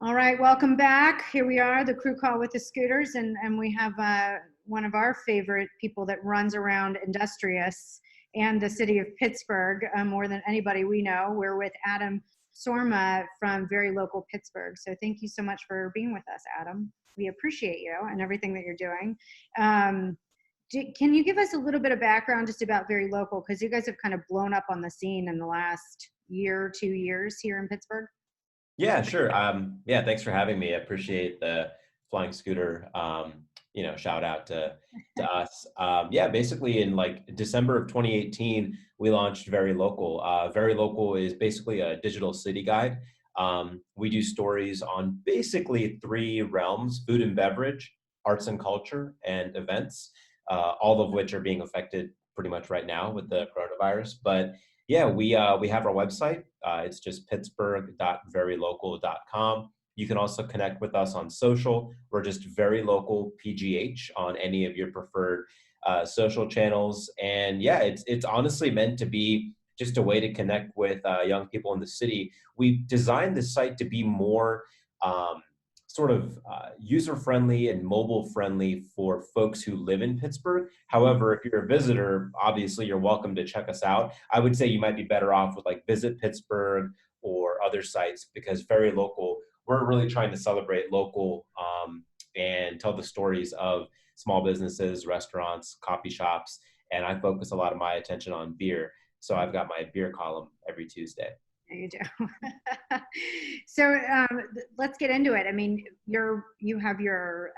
All right, welcome back. Here we are, the crew call with the scooters, and we have one of our favorite people that runs around Industrious and the city of Pittsburgh more than anybody we know. We're with Aadam Soorma from Very Local Pittsburgh. So thank you so much for being with us, Aadam. We appreciate you and everything that you're doing. Can you give us a little bit of background just about Very Local? Because you guys have kind of blown up on the scene in the last year, 2 years here in Pittsburgh. Yeah, sure. Yeah, thanks for having me. I appreciate the flying scooter, shout out to us. Yeah, basically in like December of 2018, we launched Very Local. Very Local is basically a digital city guide. We do stories on basically three realms: food and beverage, arts and culture, and events, all of which are being affected pretty much right now with the coronavirus. But yeah, we have our website. It's just pittsburgh.verylocal.com. You can also connect with us on social. We're just Very Local PGH on any of your preferred social channels. And yeah, it's honestly meant to be just a way to connect with young people in the city. We've designed the site to be more user-friendly and mobile-friendly for folks who live in Pittsburgh. However, if you're a visitor, obviously you're welcome to check us out. I would say you might be better off with like Visit Pittsburgh or other sites, because Very Local, we're really trying to celebrate local and tell the stories of small businesses, restaurants, coffee shops, and I focus a lot of my attention on beer. So I've got my beer column every Tuesday. There you do. So let's get into it. I mean, you have your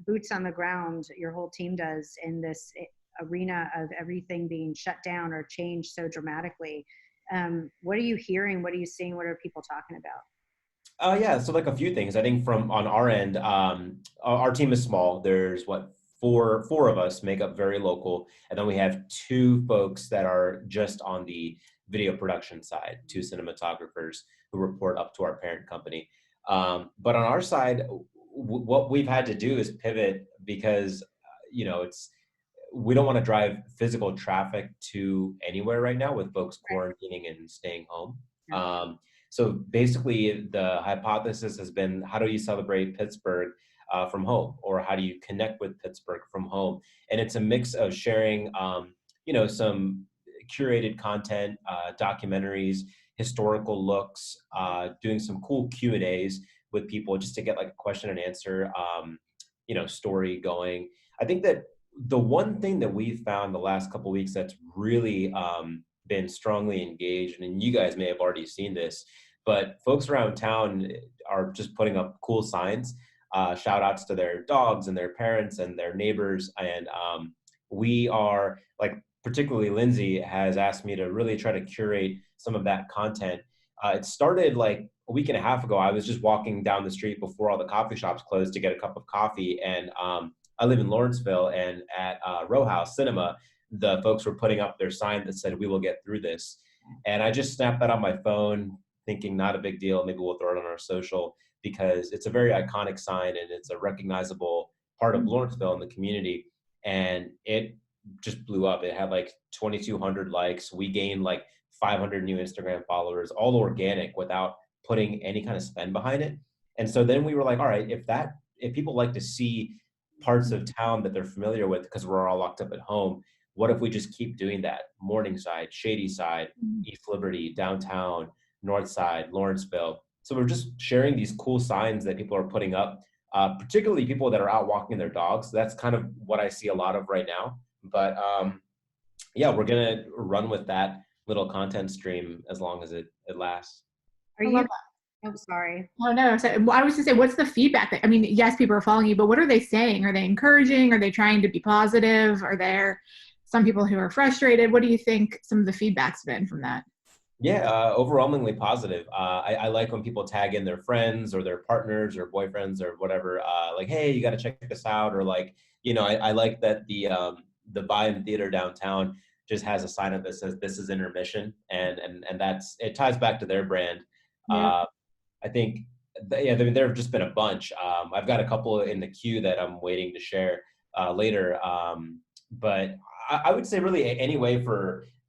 boots on the ground, your whole team does, in this arena of everything being shut down or changed so dramatically. What are you hearing? What are you seeing? What are people talking about? Yeah, so like a few things. I think from on our end, our team is small. There's four of us make up Very Local, and then we have two folks that are just on the video production side, two cinematographers who report up to our parent company. But on our side, what we've had to do is pivot because we don't want to drive physical traffic to anywhere right now with folks quarantining and staying home. So basically, the hypothesis has been, how do you celebrate Pittsburgh from home, or how do you connect with Pittsburgh from home? And it's a mix of sharing, some curated content, documentaries, historical looks, doing some cool Q&As with people just to get like a question and answer, story going. I think that the one thing that we've found the last couple of weeks that's really been strongly engaged, and you guys may have already seen this, but folks around town are just putting up cool signs, shout outs to their dogs and their parents and their neighbors. And we are like, particularly Lindsay has asked me to really try to curate some of that content. It started like a week and a half ago. I was just walking down the street before all the coffee shops closed to get a cup of coffee. And I live in Lawrenceville, and at Row House Cinema, the folks were putting up their sign that said, "We will get through this." And I just snapped that on my phone, thinking not a big deal. Maybe we'll throw it on our social, because it's a very iconic sign and it's a recognizable part of Lawrenceville and the community. And it just blew up. It had like 2,200 likes. We gained like 500 new Instagram followers, all organic, without putting any kind of spend behind it. And so then we were like, all right, if people like to see parts of town that they're familiar with because we're all locked up at home, what if we just keep doing that? Morningside, Shady Side, East Liberty, downtown, North Side, Lawrenceville. So we're just sharing these cool signs that people are putting up, particularly people that are out walking their dogs. That's kind of what I see a lot of right now. But yeah, we're going to run with that little content stream as long as it lasts. Are you? I'm sorry. Oh, no. So, I was to say, what's the feedback? I mean, yes, people are following you, but what are they saying? Are they encouraging? Are they trying to be positive? Are there some people who are frustrated? What do you think some of the feedback's been from that? Yeah, overwhelmingly positive. I like when people tag in their friends or their partners or boyfriends or whatever, like, hey, you got to check this out. Or like, I like that the Buy-In Theater downtown just has a sign up that says this is intermission, and that's, it ties back to their brand. Yeah. I think there have just been a bunch. I've got a couple in the queue that I'm waiting to share later. But I would say really any way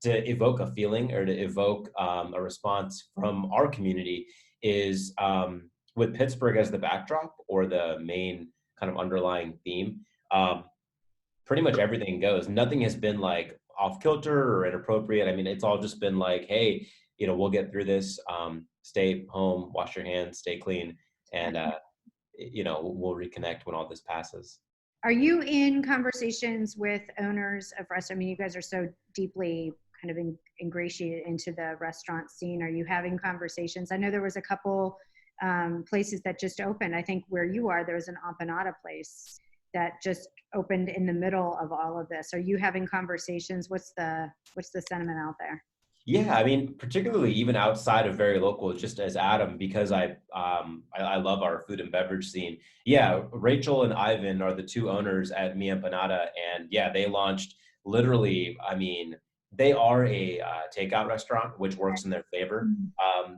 to evoke a feeling or to evoke a response from our community is with Pittsburgh as the backdrop or the main kind of underlying theme, pretty much everything goes. Nothing has been like off kilter or inappropriate. I mean, it's all just been like, hey, we'll get through this. Stay home, wash your hands, stay clean, and we'll reconnect when all this passes. Are you in conversations with owners of restaurants? I mean, you guys are so deeply kind of ingratiated into the restaurant scene. Are you having conversations? I know there was a couple places that just opened. I think where you are, there was an empanada place that just opened in the middle of all of this. Are you having conversations? What's the sentiment out there? Yeah, I mean, particularly even outside of Very Local, just as Adam, because I love our food and beverage scene. Yeah, Rachel and Ivan are the two owners at Mi Empanada, and yeah, they launched literally. I mean, they are a takeout restaurant, which works in their favor.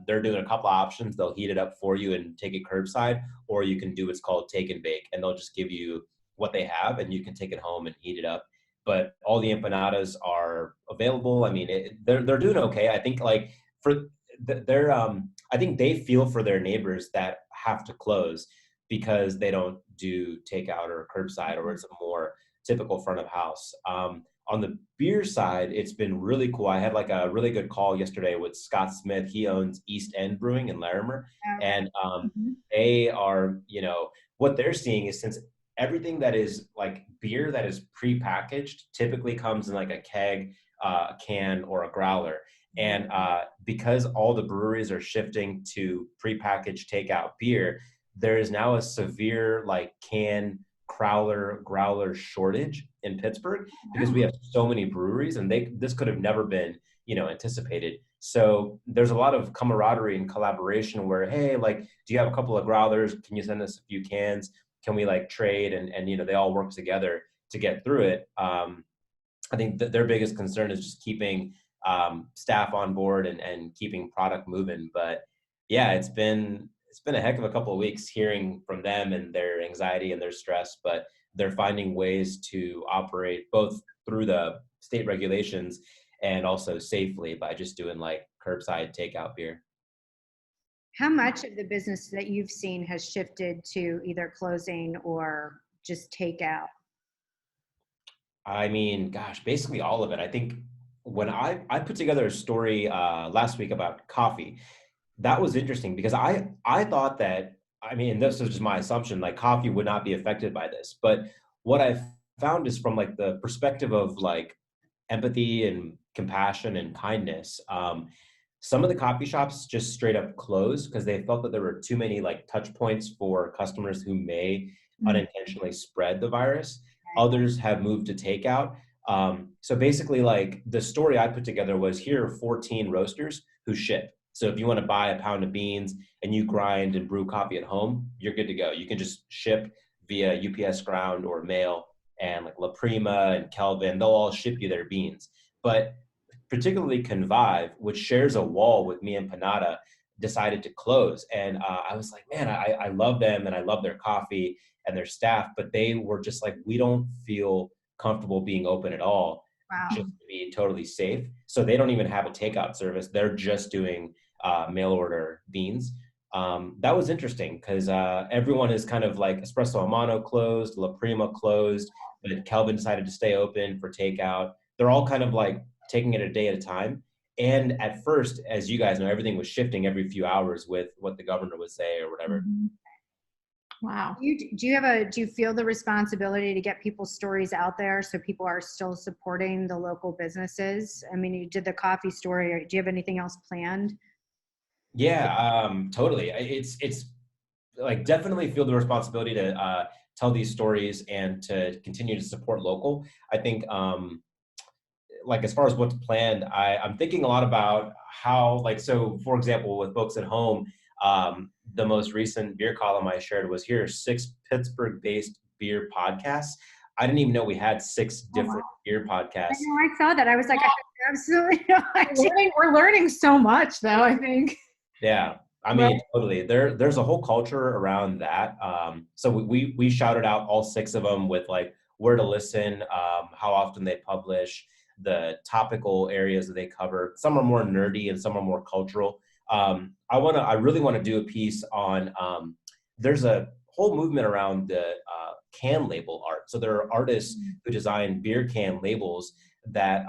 They're doing a couple of options. They'll heat it up for you and take it curbside, or you can do what's called take and bake, and they'll just give you what they have, and you can take it home and heat it up. But all the empanadas are available. I mean, they're doing okay. I think like I think they feel for their neighbors that have to close because they don't do takeout or curbside, or it's a more typical front of house. On the beer side, it's been really cool. I had like a really good call yesterday with Scott Smith. He owns East End Brewing in Larimer, and they are, what they're seeing is, since everything that is like beer that is pre-packaged typically comes in like a keg, a can, or a growler. And because all the breweries are shifting to pre-packaged takeout beer, there is now a severe like can, growler shortage in Pittsburgh because we have so many breweries, and this could have never been, anticipated. So there's a lot of camaraderie and collaboration where, hey, like, do you have a couple of growlers? Can you send us a few cans? Can we like trade? And they all work together to get through it. I think that their biggest concern is just keeping staff on board and keeping product moving. But yeah, it's been a heck of a couple of weeks hearing from them and their anxiety and their stress, but they're finding ways to operate both through the state regulations and also safely by just doing like curbside takeout beer. How much of the business that you've seen has shifted to either closing or just takeout? I mean, gosh, basically all of it. I think when I put together a story last week about coffee, that was interesting because I thought that, I mean, this is just my assumption, like coffee would not be affected by this. But what I've found is from like the perspective of like empathy and compassion and kindness, some of the coffee shops just straight up closed because they felt that there were too many like touch points for customers who may unintentionally spread the virus. Others have moved to takeout. So basically, like the story I put together was, here are 14 roasters who ship. So if you want to buy a pound of beans and you grind and brew coffee at home, you're good to go. You can just ship via UPS ground or mail, and like La Prima and Kelvin, they'll all ship you their beans. But particularly Convive, which shares a wall with Mi Empanada, decided to close. And I was like, man, I love them and I love their coffee and their staff, but they were just like, we don't feel comfortable being open at all. Wow. Just to be totally safe. So they don't even have a takeout service. They're just doing mail order beans. That was interesting because everyone is kind of like Espresso Amano closed, La Prima closed, but Kelvin decided to stay open for takeout. They're all kind of like taking it a day at a time. And at first, as you guys know, everything was shifting every few hours with what the governor would say or whatever. Wow. Do you feel the responsibility to get people's stories out there so people are still supporting the local businesses? I mean, you did the coffee story. Do you have anything else planned? Yeah, totally. It's like definitely feel the responsibility to tell these stories and to continue to support local. I think like as far as what's planned, I'm thinking a lot about how, like, so for example, with folks at home, the most recent beer column I shared was, here are 6 Pittsburgh-based beer podcasts. I didn't even know we had 6 different beer podcasts. I know, I saw that. I was like, I have absolutely no idea. We're learning so much, though, I think. Yeah, I mean, totally. There's a whole culture around that. So we shouted out all 6 of them with like where to listen, how often they publish, the topical areas that they cover. Some are more nerdy and some are more cultural. I really want to do a piece on, there's a whole movement around the can label art. So there are artists who design beer can labels that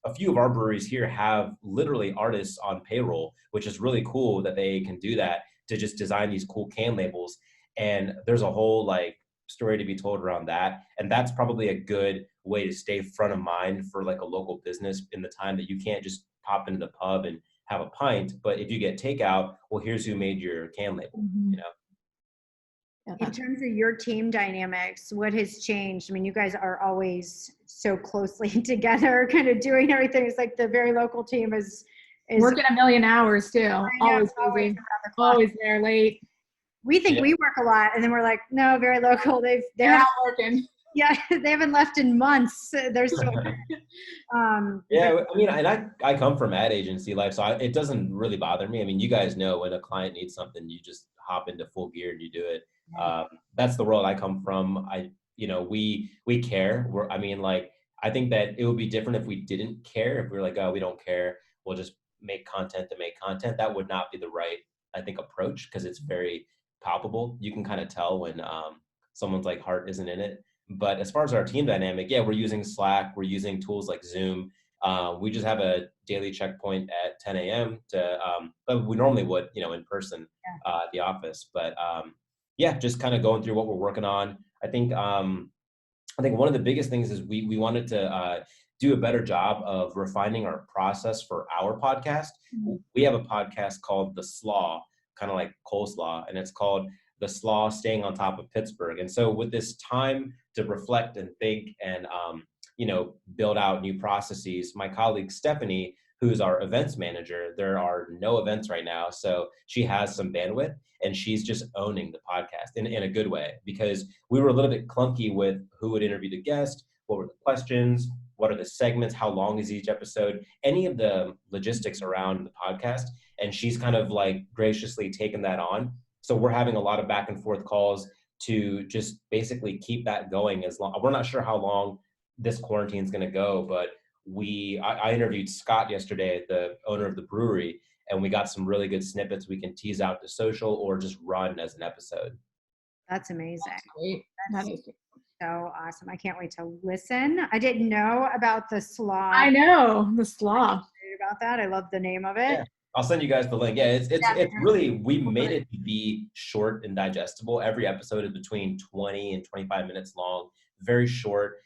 a few of our breweries here have literally artists on payroll, which is really cool that they can do that to just design these cool can labels. And there's a whole like story to be told around that. And that's probably a good way to stay front of mind for like a local business in the time that you can't just pop into the pub and have a pint. But if you get takeout, well, here's who made your can label, you know? In terms of your team dynamics, what has changed? I mean, you guys are always so closely together, kind of doing everything. It's like the Very Local team is working a million hours too. Always busy, always there late. We think we work a lot, and then we're like, no, Very Local. They're out working. Yeah, they haven't left in months. They're still yeah, I mean, and I come from ad agency life, so it doesn't really bother me. I mean, you guys know when a client needs something, you just hop into full gear and you do it. That's the world I come from. We care. I mean, like, I think that it would be different if we didn't care. If we were like, oh, we don't care, we'll just make content to make content. That would not be the right, I think, approach, because it's very palpable. You can kind of tell when someone's like heart isn't in it. But as far as our team dynamic, yeah, we're using Slack. We're using tools like Zoom. We just have a daily checkpoint at 10 a.m. But we normally would, in person at the office. But yeah, just kind of going through what we're working on. I think one of the biggest things is we wanted to do a better job of refining our process for our podcast. We have a podcast called The Slaw, kind of like coleslaw, and it's called The Slaw Staying on Top of Pittsburgh. And so with this time to reflect and think and, build out new processes, my colleague Stephanie, who's our events manager, there are no events right now. So she has some bandwidth and she's just owning the podcast in a good way, because we were a little bit clunky with who would interview the guest, what were the questions, what are the segments, how long is each episode, any of the logistics around the podcast. And she's kind of like graciously taken that on. So we're having a lot of back and forth calls to just basically keep that going as long. We're not sure how long this quarantine is going to go, but I interviewed Scott yesterday, the owner of the brewery, and we got some really good snippets we can tease out to social or just run as an episode. That's amazing. That's great. That is so awesome. I can't wait to listen. I didn't know about the Slaw. I know, the Slaw. About that. I love the name of it. Yeah. I'll send you guys the link. Yeah, it's really, we made it to be short and digestible. Every episode is between 20 and 25 minutes long, very short.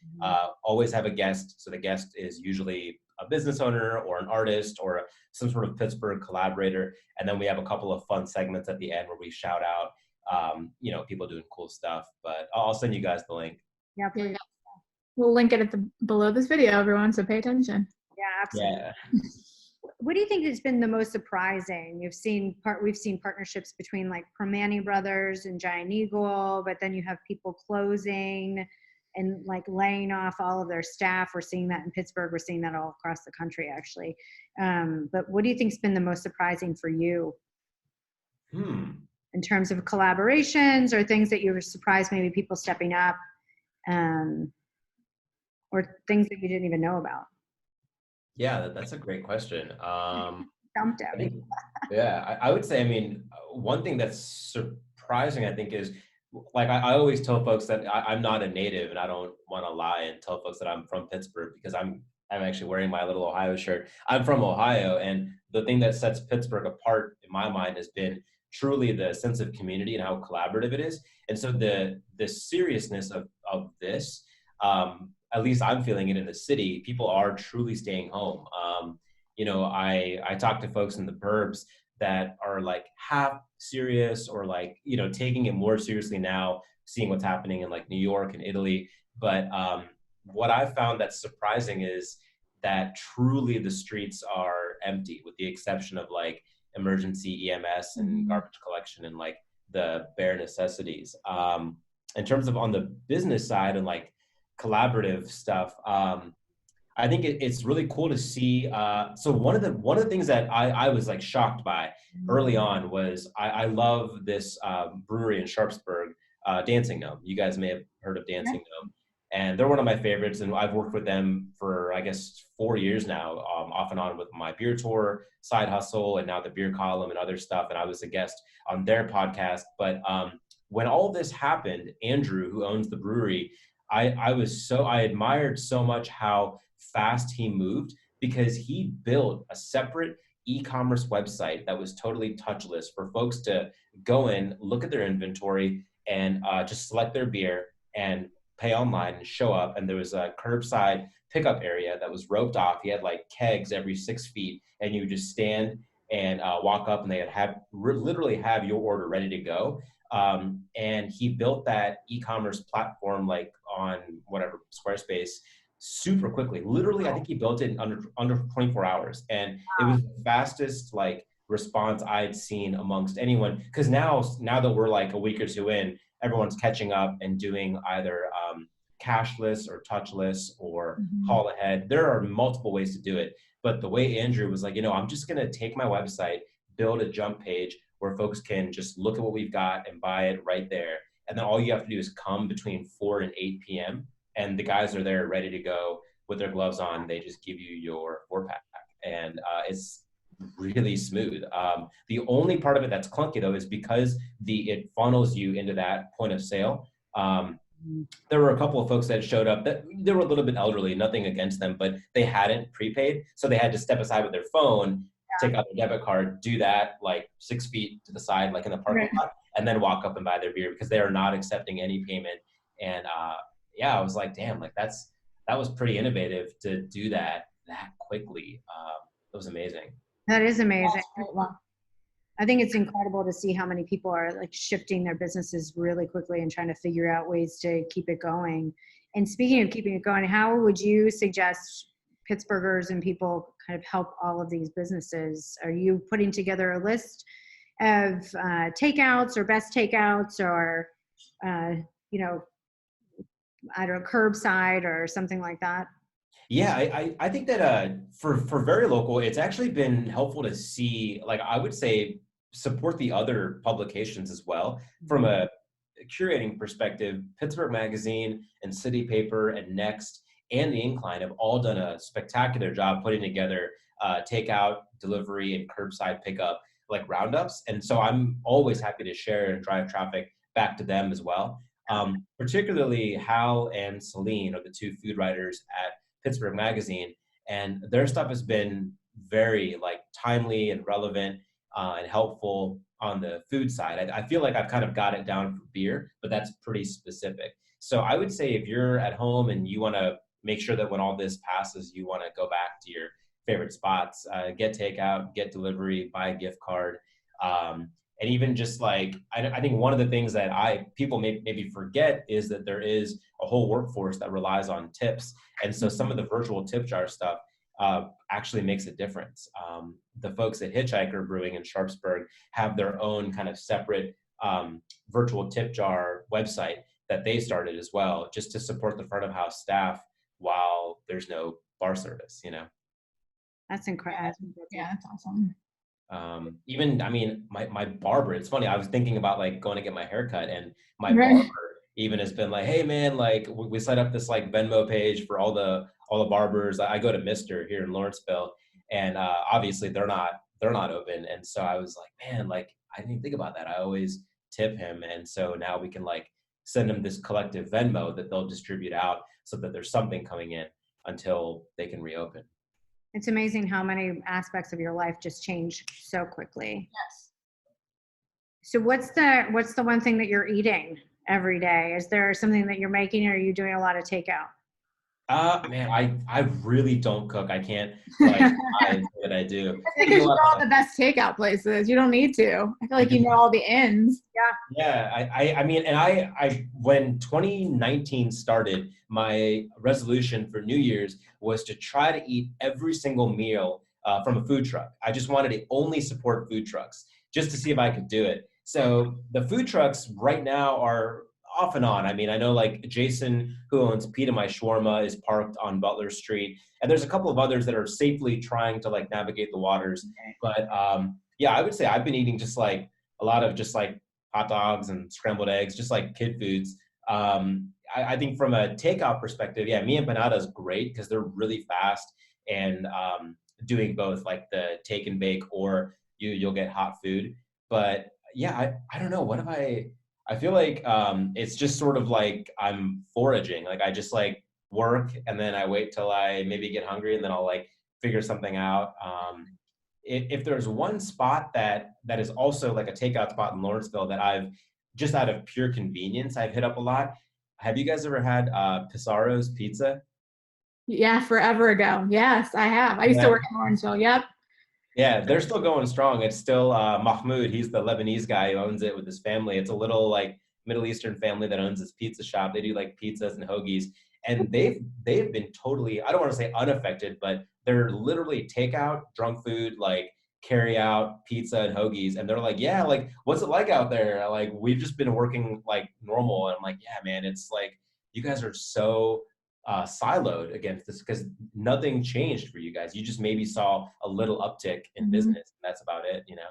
Always have a guest. So the guest is usually a business owner or an artist or some sort of Pittsburgh collaborator. And then we have a couple of fun segments at the end where we shout out, people doing cool stuff. But I'll send you guys the link. Yeah, please. We'll link it below this video, everyone, so pay attention. Yeah, absolutely. Yeah. What do you think has been the most surprising? We've seen partnerships between like Permani Brothers and Giant Eagle, but then you have people closing and like laying off all of their staff. We're seeing that in Pittsburgh. We're seeing that all across the country, actually. But what do you think's been the most surprising for you in terms of collaborations or things that you were surprised, maybe people stepping up, or things that you didn't even know about? Yeah, that's a great question. Stumped out. I would say, one thing that's surprising, I think, is like I always tell folks that I'm not a native, and I don't want to lie and tell folks that I'm from Pittsburgh, because I'm actually wearing my little Ohio shirt. I'm from Ohio, and the thing that sets Pittsburgh apart in my mind has been truly the sense of community and how collaborative it is. And so the seriousness of this, at least I'm feeling it in the city. People are truly staying home. I talk to folks in the burbs that are like half serious or like, taking it more seriously now, seeing what's happening in like New York and Italy. But what I've found that's surprising is that truly the streets are empty, with the exception of like emergency EMS and garbage collection and like the bare necessities. In terms of on the business side and like collaborative stuff, I think it's really cool to see. So one of the things that I was like shocked by early on was I love this brewery in Sharpsburg, Dancing Gnome. You guys may have heard of Dancing Gnome. And they're one of my favorites, and I've worked with them for, I guess, 4 years now, off and on with my beer tour, side hustle, and now the beer column and other stuff. And I was a guest on their podcast. But when all this happened, Andrew, who owns the brewery, I admired so much how fast he moved, because he built a separate e-commerce website that was totally touchless for folks to go in, look at their inventory, and just select their beer and pay online and show up. And there was a curbside pickup area that was roped off. He had like kegs every 6 feet, and you would just stand and walk up, and they would literally have your order ready to go. And he built that e-commerce platform like on whatever, Squarespace, super quickly. Literally, I think he built it in under 24 hours. And it was the fastest like response I'd seen amongst anyone. Because now that we're like a week or two in, everyone's catching up and doing either cashless or touchless or call ahead. There are multiple ways to do it. But the way Andrew was like, I'm just going to take my website, build a jump page where folks can just look at what we've got and buy it right there. And then all you have to do is come between 4 and 8 p.m. and the guys are there ready to go with their gloves on. They just give you your 4-pack, and it's really smooth. The only part of it that's clunky though is because it funnels you into that point of sale. There were a couple of folks that showed up that they were a little bit elderly, nothing against them, but they hadn't prepaid. So they had to step aside with their phone, take out their debit card, do that like 6 feet to the side, like in the parking lot, and then walk up and buy their beer, because they are not accepting any payment. And I was like, damn, like that was pretty innovative to do that quickly. It was amazing. That is amazing. I think it's incredible to see how many people are like shifting their businesses really quickly and trying to figure out ways to keep it going. And speaking of keeping it going, how would you suggest Pittsburghers and people kind of help all of these businesses? Are you putting together a list of takeouts or best takeouts, or, I don't know, curbside or something like that? Yeah, I think that for Very Local, it's actually been helpful to see, like, I would say, support the other publications as well. From a curating perspective, Pittsburgh Magazine and City Paper and Next and The Incline have all done a spectacular job putting together takeout, delivery, and curbside pickup like roundups. And so I'm always happy to share and drive traffic back to them as well. Particularly Hal and Celine are the two food writers at Pittsburgh Magazine, and their stuff has been very like timely and relevant and helpful on the food side. I feel like I've kind of got it down for beer, but that's pretty specific. So I would say if you're at home and you want to make sure that when all this passes, you want to go back to your favorite spots, get takeout, get delivery, buy a gift card. And even just like, I think one of the things that people maybe forget is that there is a whole workforce that relies on tips. And so some of the virtual tip jar stuff actually makes a difference. The folks at Hitchhiker Brewing in Sharpsburg have their own kind of separate virtual tip jar website that they started as well, just to support the front of house staff while there's no bar service, That's incredible. Yeah, that's awesome. Even, I mean, my barber, it's funny, I was thinking about like going to get my hair cut, and my barber even has been like, hey man, like we set up this like Venmo page for all the barbers. I go to Mister here in Lawrenceville, and obviously they're not open. And so I was like, man, like I didn't even think about that. I always tip him. And so now we can like send him this collective Venmo that they'll distribute out so that there's something coming in until they can reopen. It's amazing how many aspects of your life just change so quickly. Yes. So what's the one thing that you're eating every day? Is there something that you're making, or are you doing a lot of takeout? Man, I really don't cook. I can't like hide what I do. I think you know all the best takeout places. You don't need to. I feel like you know all the ins. Yeah. I mean, and I when 2019 started, my resolution for New Year's was to try to eat every single meal from a food truck. I just wanted to only support food trucks just to see if I could do it. So the food trucks right now are off and on. I mean, I know like Jason, who owns Pita My Shawarma, is parked on Butler Street, and there's a couple of others that are safely trying to like navigate the waters. But yeah, I would say I've been eating just like a lot of just like hot dogs and scrambled eggs, just like kid foods. I think from a takeout perspective, yeah, me and Panada is great because they're really fast and doing both like the take and bake, or you'll get hot food. But yeah, I don't know. What if I feel like it's just sort of like I'm foraging. Like I just like work and then I wait till I maybe get hungry and then I'll like figure something out. If there's one spot that is also like a takeout spot in Lawrenceville that I've just out of pure convenience, I've hit up a lot. Have you guys ever had Pizarro's Pizza? Yeah, forever ago. Yes, I have. I used to Yeah. work in Lawrenceville. Yep. Yeah, they're still going strong. It's still Mahmoud. He's the Lebanese guy who owns it with his family. It's a little like Middle Eastern family that owns this pizza shop. They do like pizzas and hoagies, and they've been totally, I don't want to say unaffected, but they're literally takeout, drunk food, like carry out pizza and hoagies. And they're like, yeah, like what's it like out there? Like we've just been working like normal. And I'm like, yeah, man, it's like you guys are so siloed against this because nothing changed for you guys. You just maybe saw a little uptick in business. And that's about it, you know?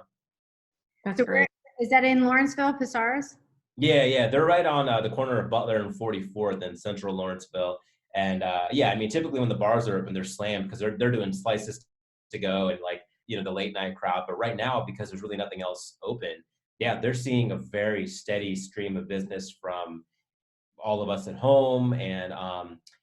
That's So great. is that in Lawrenceville, Pizarro's? Yeah. They're right on the corner of Butler and 44th in central Lawrenceville. And yeah, I mean, typically when the bars are open, they're slammed because they're doing slices to go and like, you know, the late night crowd. But right now, because there's really nothing else open, yeah, they're seeing a very steady stream of business from all of us at home and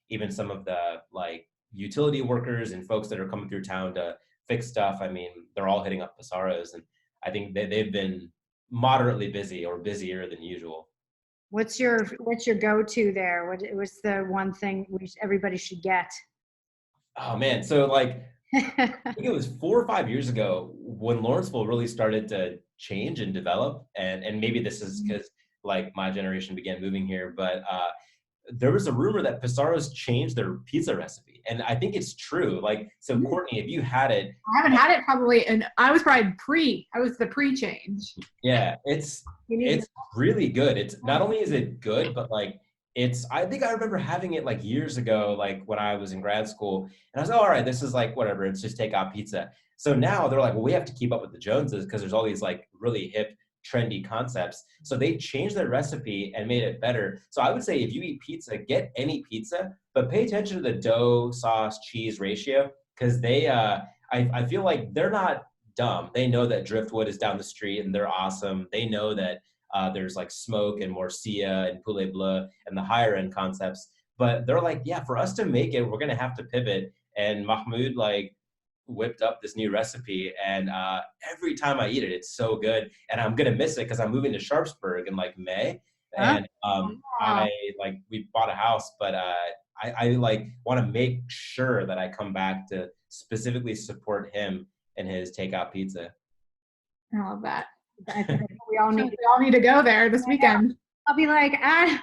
even some of the like utility workers and folks that are coming through town to fix stuff. I mean, they're all hitting up Pizarro's, and I think they've been moderately busy or busier than usual. What's your go-to there? What's the one thing everybody should get? Oh man, so like I think it was 4 or 5 years ago when Lawrenceville really started to change and develop, and maybe this is because like my generation began moving here, but there was a rumor that Pizarro's changed their pizza recipe, and I think it's true. Like, so Courtney, if you had it, I haven't had it probably, and I was the pre-change. yeah, it's really good. It's not only is it good, but like I think I remember having it like years ago, like when I was in grad school, and I was like, all right, this is like whatever, it's just takeout pizza. So now they're like, well, we have to keep up with the Joneses because there's all these like really hip, trendy concepts. So they changed their recipe and made it better. So I would say if you eat pizza, get any pizza, but pay attention to the dough, sauce, cheese ratio because I feel like they're not dumb. They know that Driftwood is down the street and they're awesome. They know that there's like Smoke and Morcia and Poulet Bleu and the higher end concepts. But they're like, yeah, for us to make it, we're going to have to pivot. And Mahmoud like whipped up this new recipe. And every time I eat it, it's so good. And I'm going to miss it because I'm moving to Sharpsburg in like May. And I like, we bought a house, but I like want to make sure that I come back to specifically support him and his takeout pizza. I love that. I think we all need to go there this weekend. I'll be like, I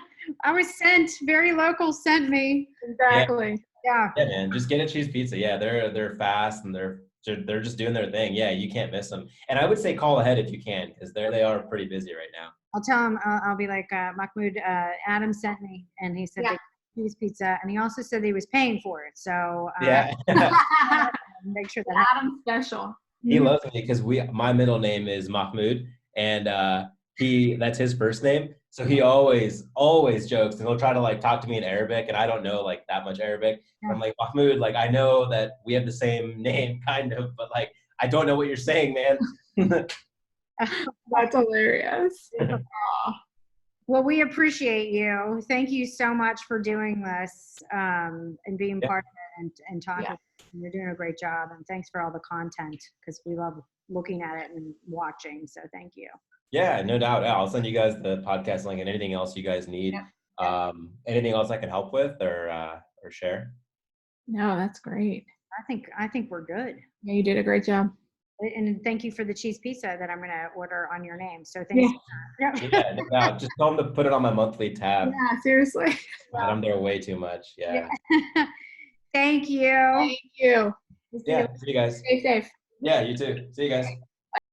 was sent, Very Local sent me. Exactly. Yeah. Yeah, man, just get a cheese pizza. Yeah, they're fast and they're just doing their thing. Yeah, you can't miss them. And I would say call ahead if you can because they are pretty busy right now. I'll tell him, I'll be like, Mahmoud, Adam sent me, and he said cheese pizza, and he also said he was paying for it. So yeah, make sure that Adam special. He loves me because my middle name is Mahmoud, and that's his first name. So he always jokes, and he'll try to like talk to me in Arabic, and I don't know like that much Arabic. I'm like, Mahmoud, like I know that we have the same name, kind of, but like I don't know what you're saying, man. That's hilarious. Well, we appreciate you. Thank you so much for doing this and being part of it and talking. Yeah. You're doing a great job, and thanks for all the content because we love looking at it and watching. So thank you. Yeah, no doubt. I'll send you guys the podcast link and anything else you guys need. Yeah. Anything else I can help with or share? No, that's great. I think we're good. Yeah, you did a great job. And thank you for the cheese pizza that I'm going to order on your name. So thanks. Yeah, no doubt. Just tell them to put it on my monthly tab. Yeah, seriously. I'm there way too much. Yeah. Thank you. Thank you. Yeah, see you guys. Stay safe. Yeah, you too. See you guys.